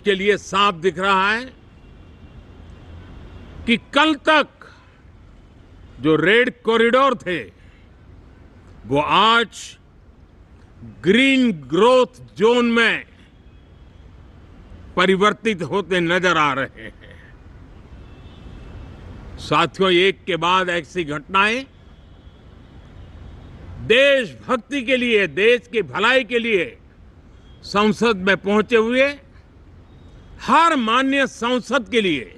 के लिए साफ दिख रहा है कि कल तक जो रेड कॉरिडोर थे वो आज ग्रीन ग्रोथ जोन में परिवर्तित होते नजर आ रहे हैं। साथियों, एक के बाद ऐसी घटनाएं देशभक्ति के लिए, देश की भलाई के लिए संसद में पहुंचे हुए हर माननीय सांसद के लिए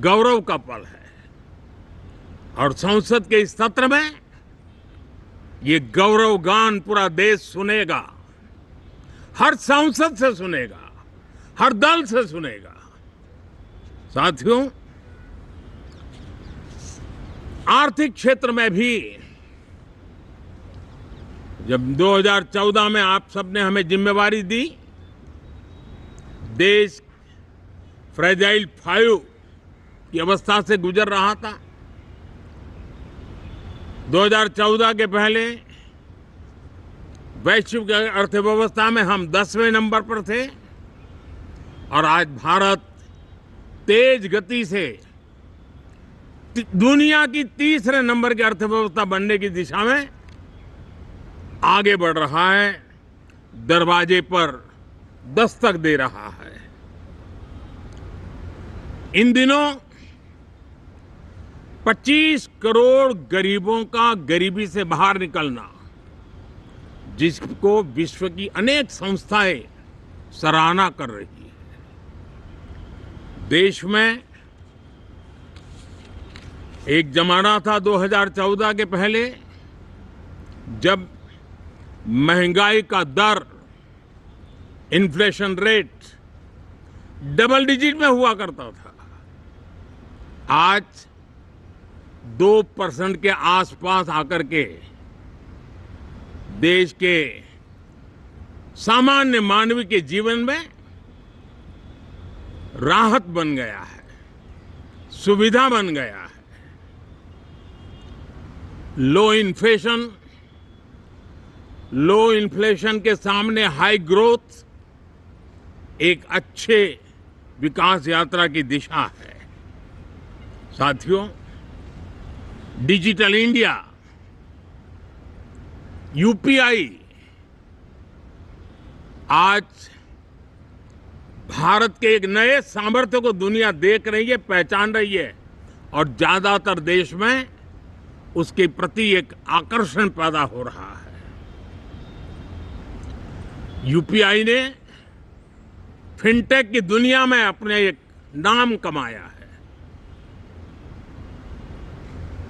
गौरव का पल है। और संसद के इस सत्र में ये गौरव गान पूरा देश सुनेगा, हर सांसद से सुनेगा, हर दल से सुनेगा। साथियों, आर्थिक क्षेत्र में भी जब 2014 में आप सबने हमें जिम्मेवारी दी, देश फ्रेजाइल 5 की अवस्था से गुजर रहा था। 2014 के पहले वैश्विक अर्थव्यवस्था में हम 10वें नंबर पर थे और आज भारत तेज गति से दुनिया की तीसरे नंबर की अर्थव्यवस्था बनने की दिशा में आगे बढ़ रहा है, दरवाजे पर दस्तक दे रहा है। इन दिनों 25 करोड़ गरीबों का गरीबी से बाहर निकलना, जिसको विश्व की अनेक संस्थाएं सराहना कर रही है। देश में एक जमाना था 2014 के पहले जब महंगाई का दर, इन्फ्लेशन रेट डबल डिजिट में हुआ करता था। आज 2% के आसपास आकर के देश के सामान्य मानवी के जीवन में राहत बन गया है, सुविधा बन गया है। लो इन्फ्लेशन के सामने हाई ग्रोथ एक अच्छे विकास यात्रा की दिशा है। साथियों, डिजिटल इंडिया, यूपीआई आज भारत के एक नए सामर्थ्य को दुनिया देख रही है, पहचान रही है और ज्यादातर देश में उसके प्रति एक आकर्षण पैदा हो रहा है। यूपीआई ने फिनटेक की दुनिया में अपने एक नाम कमाया है।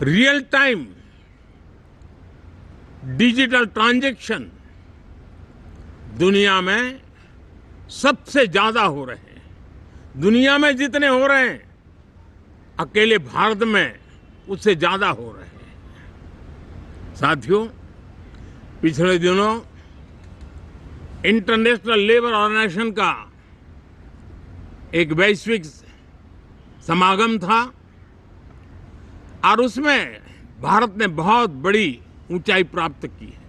रियल टाइम डिजिटल ट्रांजैक्शन दुनिया में सबसे ज्यादा हो रहे हैं। दुनिया में जितने हो रहे हैं, अकेले भारत में उससे ज्यादा हो रहे हैं। साथियों, पिछले दिनों इंटरनेशनल लेबर ऑर्गेनाइजेशन का एक वैश्विक समागम था और उसमें भारत ने बहुत बड़ी ऊंचाई प्राप्त की है।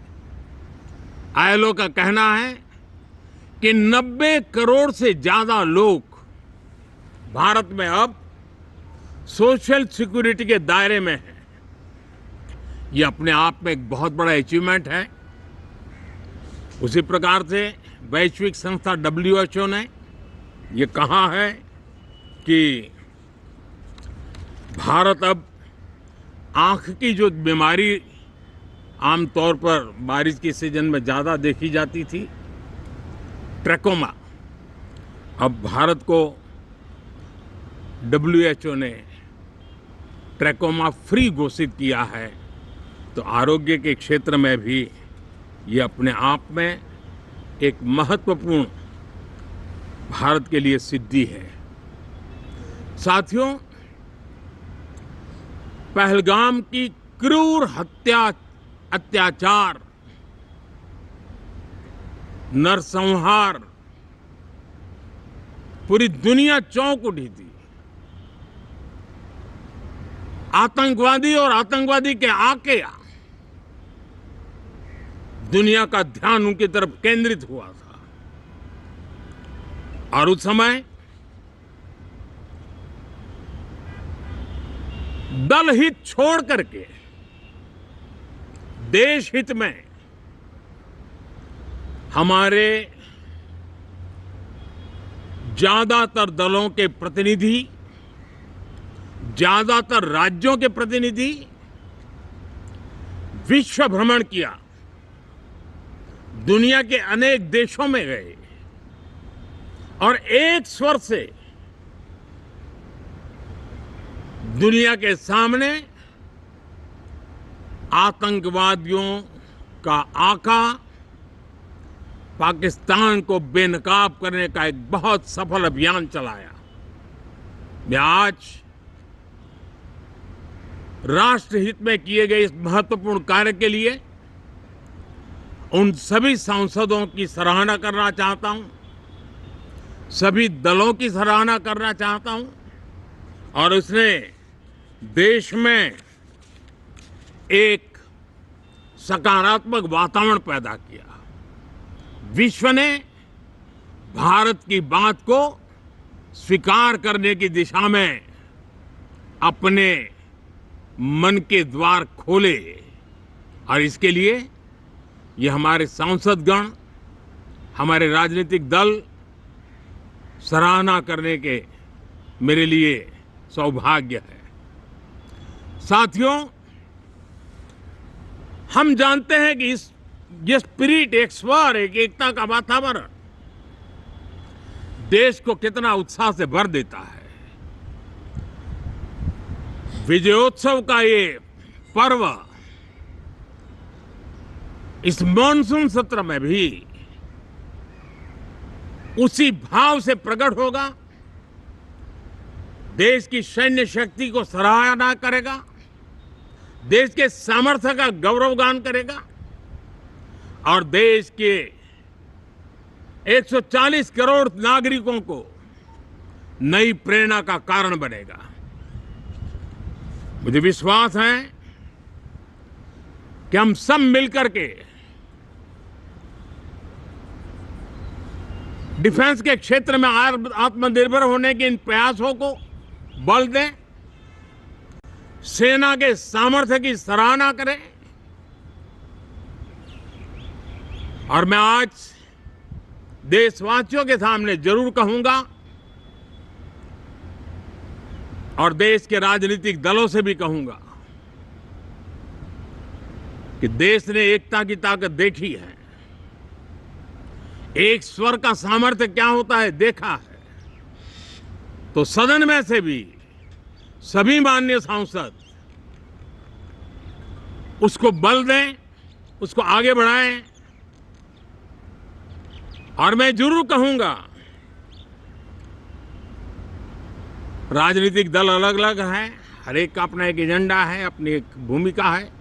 आईएलओ का कहना है कि 90 करोड़ से ज्यादा लोग भारत में अब सोशल सिक्योरिटी के दायरे में हैं। ये अपने आप में एक बहुत बड़ा अचीवमेंट है। उसी प्रकार से वैश्विक संस्था WHO ने ये कहा है कि भारत अब आंख की जो बीमारी आमतौर पर बारिश के सीजन में ज़्यादा देखी जाती थी, ट्रैकोमा, अब भारत को WHO ने ट्रैकोमा फ्री घोषित किया है। तो आरोग्य के क्षेत्र में भी ये अपने आप में एक महत्वपूर्ण भारत के लिए सिद्धि है। साथियों, पहलगाम की क्रूर अत्याचार, नरसंहार पूरी दुनिया चौंक उठी थी। आतंकवादी और आतंकवादी के आके दुनिया का ध्यान उनकी तरफ केंद्रित हुआ था। और उस समय दल हित छोड़ करके देश हित में हमारे ज्यादातर दलों के प्रतिनिधि, ज्यादातर राज्यों के प्रतिनिधि विश्व भ्रमण किया, दुनिया के अनेक देशों में गए और एक स्वर से दुनिया के सामने आतंकवादियों का आका पाकिस्तान को बेनकाब करने का एक बहुत सफल अभियान चलाया। मैं आज राष्ट्रहित में किए गए इस महत्वपूर्ण कार्य के लिए उन सभी सांसदों की सराहना करना चाहता हूं, सभी दलों की सराहना करना चाहता हूं और उसने देश में एक सकारात्मक वातावरण पैदा किया। विश्व ने भारत की बात को स्वीकार करने की दिशा में अपने मन के द्वार खोले और इसके लिए ये हमारे सांसदगण, हमारे राजनीतिक दल सराहना करने के मेरे लिए सौभाग्य है। साथियों, हम जानते हैं कि ये स्पिरिट, एक स्वर, एक एकता का वातावरण देश को कितना उत्साह से भर देता है। विजयोत्सव का ये पर्व इस मॉनसून सत्र में भी उसी भाव से प्रकट होगा। देश की सैन्य शक्ति को सराहना करेगा, देश के सामर्थ्य का गौरवगान करेगा और देश के 140 करोड़ नागरिकों को नई प्रेरणा का कारण बनेगा। मुझे विश्वास है कि हम सब मिलकर के डिफेंस के क्षेत्र में आत्मनिर्भर होने के इन प्रयासों को बल दें, सेना के सामर्थ्य की सराहना करें और मैं आज देशवासियों के सामने जरूर कहूंगा और देश के राजनीतिक दलों से भी कहूंगा कि देश ने एकता की ताकत देखी है, एक स्वर का सामर्थ्य क्या होता है देखा है। तो सदन में से भी सभी माननीय सांसद उसको बल दें, उसको आगे बढ़ाएं और मैं जरूर कहूंगा, राजनीतिक दल अलग अलग हैं, हर एक का अपना एक एजेंडा है, अपनी एक भूमिका है,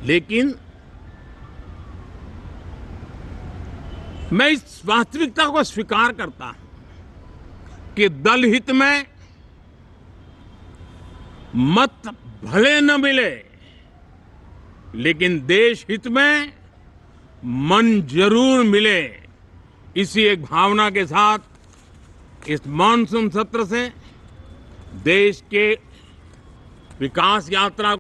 लेकिन मैं इस वास्तविकता को स्वीकार करता हूं कि दल हित में मत भले न मिले, लेकिन देश हित में मन जरूर मिले। इसी एक भावना के साथ इस मॉनसून सत्र से देश के विकास यात्रा